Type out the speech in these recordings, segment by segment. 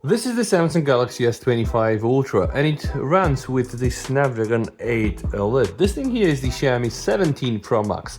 This is the Samsung Galaxy S25 Ultra and it runs with the Snapdragon 8 Elite. This thing here is the Xiaomi 17 Pro Max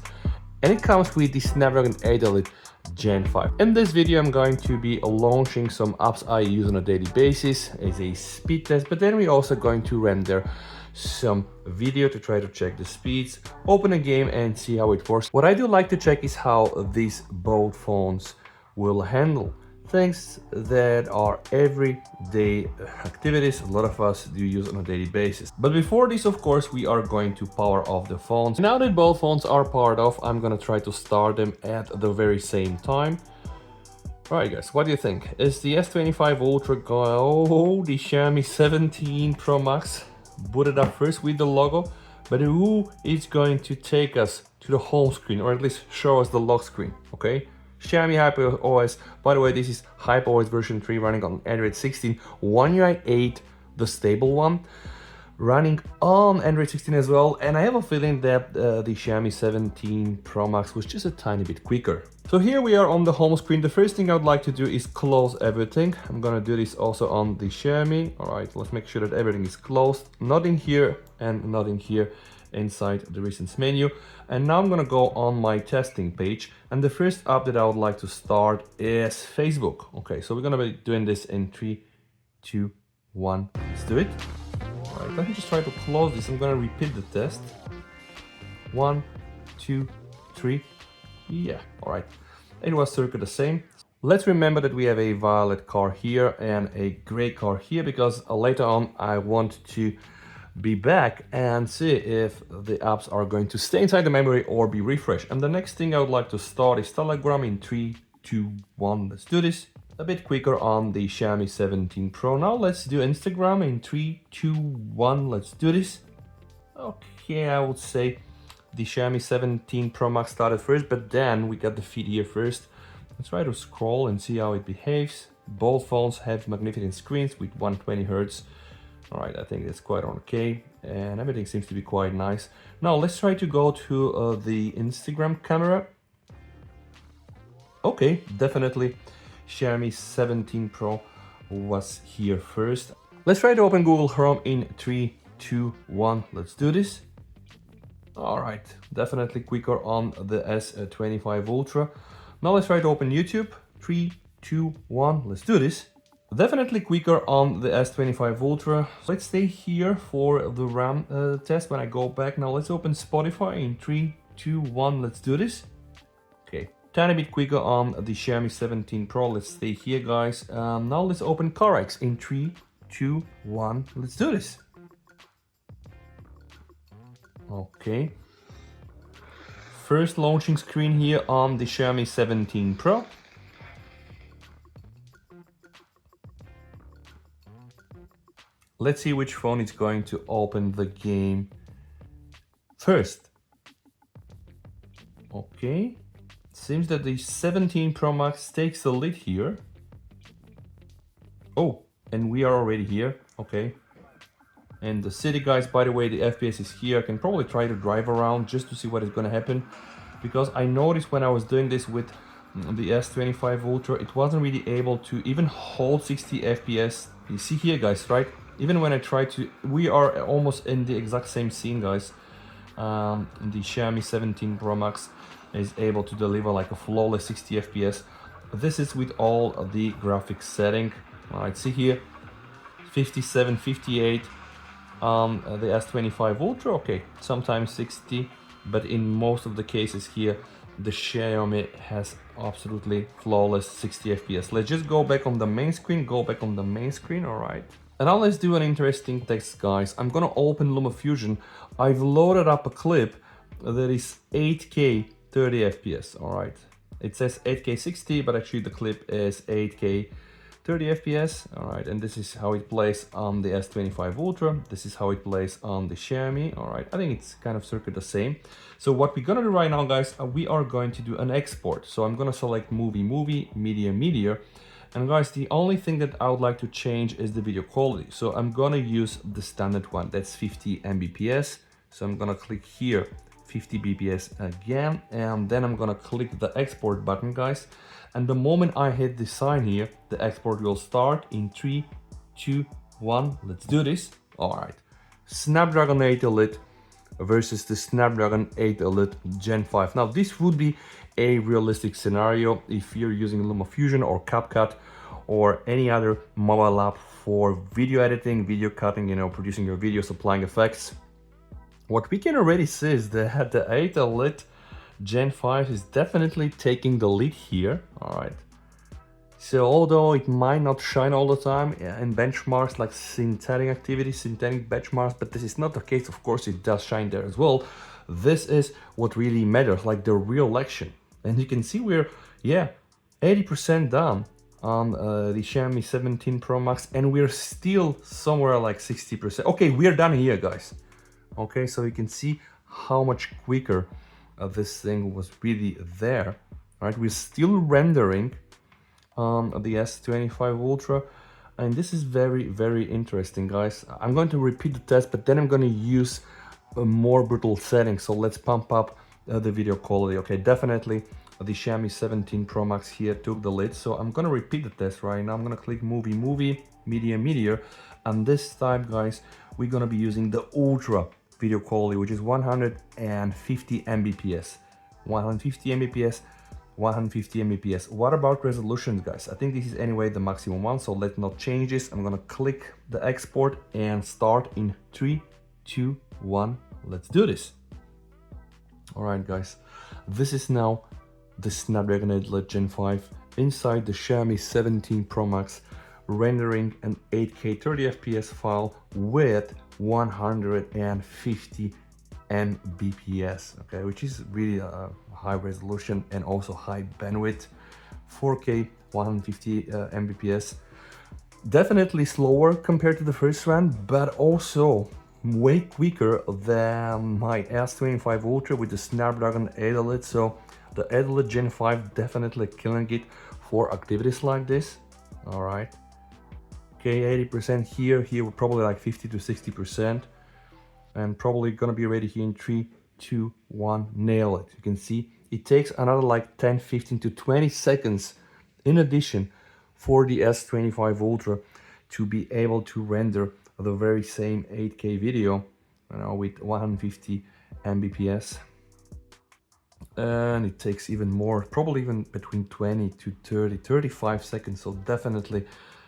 and it comes with the Snapdragon 8 Elite Gen 5. In this video I'm going to be launching some apps I use on a daily basis as a speed test, but then we're also going to render some video to try to check the speeds, open a game and see how it works. What I do like to check is how these both phones will handle things that are everyday activities a lot of us do use on a daily basis. But before this, of course, we are going to power off the phones. Now that both phones are powered off, I'm gonna try to start them at the very same time. Alright guys, what do you think? Is the S25 Ultra the Xiaomi 17 Pro Max booted up first with the logo? But who is going to take us to the home screen, or at least show us the lock screen, okay? Xiaomi HyperOS, by the way, this is HyperOS version 3 running on Android 16, One UI 8, the stable one, running on Android 16 as well, and I have a feeling that the Xiaomi 17 Pro Max was just a tiny bit quicker. So here we are on the home screen. The first thing I would like to do is close everything. I'm gonna do this also on the Xiaomi. All right, let's make sure that everything is closed, not in here and not in here, inside the recents menu. And now I'm gonna go on my testing page, and the first app that I would like to start is Facebook. Okay, so we're gonna be doing this in 3, 2, 1. Let's do it. All right, let me just try to close this. I'm gonna repeat the test. 1, 2, 3. Yeah, all right. It was circa the same. Let's remember that we have a violet car here and a gray car here, because later on I want to be back and see if the apps are going to stay inside the memory or be refreshed. And the next thing I would like to start is Telegram in 3, 2, 1. Let's do this. A bit quicker on the Xiaomi 17 Pro. Now let's do Instagram in 3, 2, 1. Let's do this. Okay, I would say the Xiaomi 17 Pro Max started first, but then we got the feed here first. Let's try to scroll and see how it behaves. Both phones have magnificent screens with 120 Hz. All right, I think it's quite okay, and everything seems to be quite nice. Now let's try to go to the Instagram camera. Okay, definitely Xiaomi 17 Pro was here first. Let's try to open Google Chrome in 3, 2, 1. Let's do this. All right, definitely quicker on the S25 Ultra. Now let's try to open YouTube. 3, 2, 1. Let's do this. Definitely quicker on the S25 Ultra. Let's stay here for the RAM test when I go back. Now let's open Spotify in 3, 2, 1. Let's do this. Okay, tiny bit quicker on the Xiaomi 17 Pro. Let's stay here, guys. Now let's open CarX in 3, 2, 1. Let's do this. Okay. First launching screen here on the Xiaomi 17 Pro. Let's see which phone is going to open the game first. Okay, seems that the 17 Pro Max takes the lead here. Oh, and we are already here, okay. And the city, guys, by the way, the FPS is here. I can probably try to drive around just to see what is gonna happen, because I noticed when I was doing this with the S25 Ultra, it wasn't really able to even hold 60 FPS. You see here, guys, right? Even when I try to, we are almost in the exact same scene, guys. The Xiaomi 17 Pro Max is able to deliver like a flawless 60 FPS. This is with all the graphics setting. All right, see here, 57, 58 on the S25 Ultra. Okay, sometimes 60, but in most of the cases here, the Xiaomi has absolutely flawless 60 FPS. Let's just go back on the main screen, all right. And now let's do an interesting test, guys. I'm gonna open LumaFusion. I've loaded up a clip that is 8K 30 FPS, all right. It says 8K 60, but actually the clip is 8K 30 FPS, all right. And this is how it plays on the S25 Ultra. This is how it plays on the Xiaomi, all right. I think it's kind of circa the same. So what we're gonna do right now, guys, we are going to do an export. So I'm gonna select movie, media. And guys, the only thing that I would like to change is the video quality. So I'm gonna use the standard one, that's 50 Mbps. So I'm gonna click here, 50 bps again, and then I'm gonna click the export button, guys. And the moment I hit this sign here, the export will start in 3, 2, 1. Let's do this. All right. Snapdragon 8 Elite versus the Snapdragon 8 Elite Gen 5. Now, this would be a realistic scenario if you're using LumaFusion or CapCut or any other mobile app for video editing, video cutting, you know, producing your videos, applying effects. What we can already see is that the 8 Elite Gen 5 is definitely taking the lead here. All right. So although it might not shine all the time in benchmarks like synthetic activity, synthetic benchmarks, but this is not the case. Of course, it does shine there as well. This is what really matters, like the real action. And you can see we're, 80% down on the Xiaomi 17 Pro Max, and we're still somewhere like 60%. Okay, we're done here, guys. Okay, so you can see how much quicker this thing was really there. All right, we're still rendering on the S25 Ultra, and this is very, very interesting, guys. I'm going to repeat the test, but then I'm going to use a more brutal setting. So let's pump up the video quality. Okay, definitely the Xiaomi 17 Pro Max here took the lead. So I'm going to repeat the test right now. I'm going to click movie, media, and this time, guys, we're going to be using the ultra video quality, which is 150 Mbps. 150 Mbps. 150 Mbps. What about resolutions, guys? I think this is anyway the maximum one, so let's not change this. I'm gonna click the export and start in 3, 2, 1. Let's do this. All right, guys, this is now the Snapdragon 8 Elite Gen 5 inside the Xiaomi 17 Pro Max, rendering an 8K 30 FPS file with 150 Mbps, okay, which is really a high resolution and also high bandwidth. 4K 150 Mbps, definitely slower compared to the first one, but also way quicker than my S25 Ultra with the Snapdragon 8 Elite. So the 8 Elite Gen 5 definitely killing it for activities like this. All right, okay, 80% here we're probably like 50 to 60%. And probably gonna be ready here in 3, 2, 1, nail it. You can see it takes another like 10, 15 to 20 seconds in addition for the S25 Ultra to be able to render the very same 8K video, you know, with 150 Mbps. And it takes even more, probably even between 20 to 30, 35 seconds. So definitely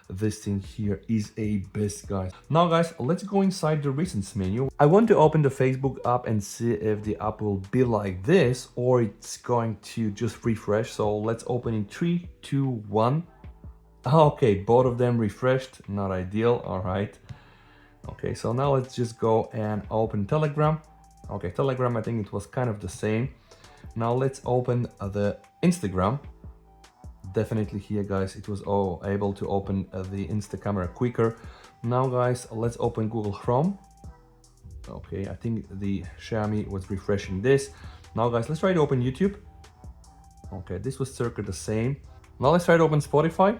this thing here is a beast, guys. Now, guys, let's go inside the recents menu. I want to open the Facebook app and see if the app will be like this or it's going to just refresh. So let's open in 3, 2, 1. Okay, both of them refreshed, not ideal. All right. Okay, so now let's just go and open Telegram. Okay, Telegram, I think it was kind of the same. Now let's open the Instagram. Definitely here, guys, it was able to open the Insta camera quicker. Now, guys, let's open Google Chrome. Okay, I think the Xiaomi was refreshing this. Now, guys, let's try to open YouTube. Okay, this was circa the same. Now let's try to open Spotify.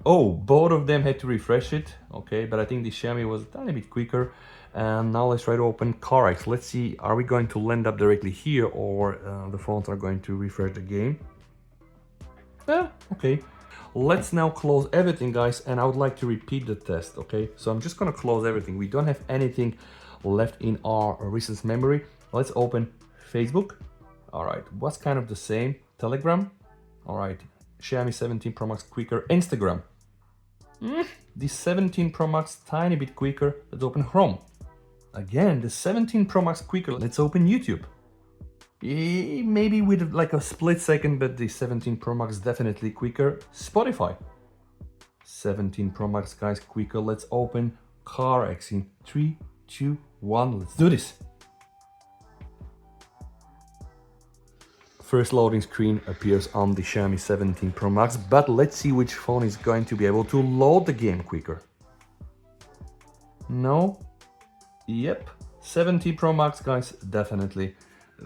Oh, both of them had to refresh it. Okay, but I think the Xiaomi was a tiny bit quicker. And now let's try to open CarX. Let's see, are we going to land up directly here or the phones are going to refresh the game? Okay, let's now close everything, guys, and I would like to repeat the test. Okay, so I'm just gonna close everything. We don't have anything left in our recent memory. Let's open Facebook. All right, what's kind of the same? Telegram. All right, Xiaomi 17 Pro Max quicker. Instagram. The 17 Pro Max tiny bit quicker. Let's open Chrome. Again, the 17 Pro Max quicker. Let's open YouTube. Maybe with like a split second, but the 17 Pro Max definitely quicker. Spotify. 17 Pro Max, guys, quicker. Let's open CarX in 3, 2, 1. Let's do this. First loading screen appears on the Xiaomi 17 Pro Max, but let's see which phone is going to be able to load the game quicker. No. Yep. 17 Pro Max, guys, definitely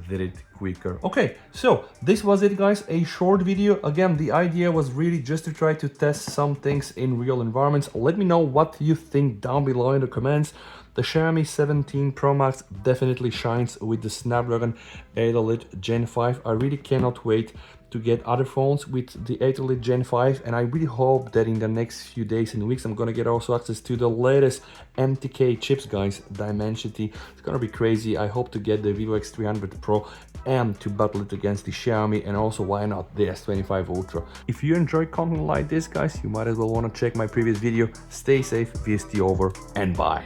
did it quicker. Okay, so this was it, guys, a short video. Again, the idea was really just to try to test some things in real environments. Let me know what you think down below in the comments. The Xiaomi 17 Pro Max definitely shines with the Snapdragon 8 Elite Gen 5. I really cannot wait to get other phones with the 8 Elite Gen 5, and I really hope that in the next few days and weeks I'm gonna get also access to the latest MTK chips, guys. Dimensity, it's gonna be crazy. I hope to get the Vivo X300 Pro and to battle it against the Xiaomi, and also why not the S25 Ultra. If you enjoy content like this, guys, you might as well want to check my previous video. Stay safe, VST over, and bye.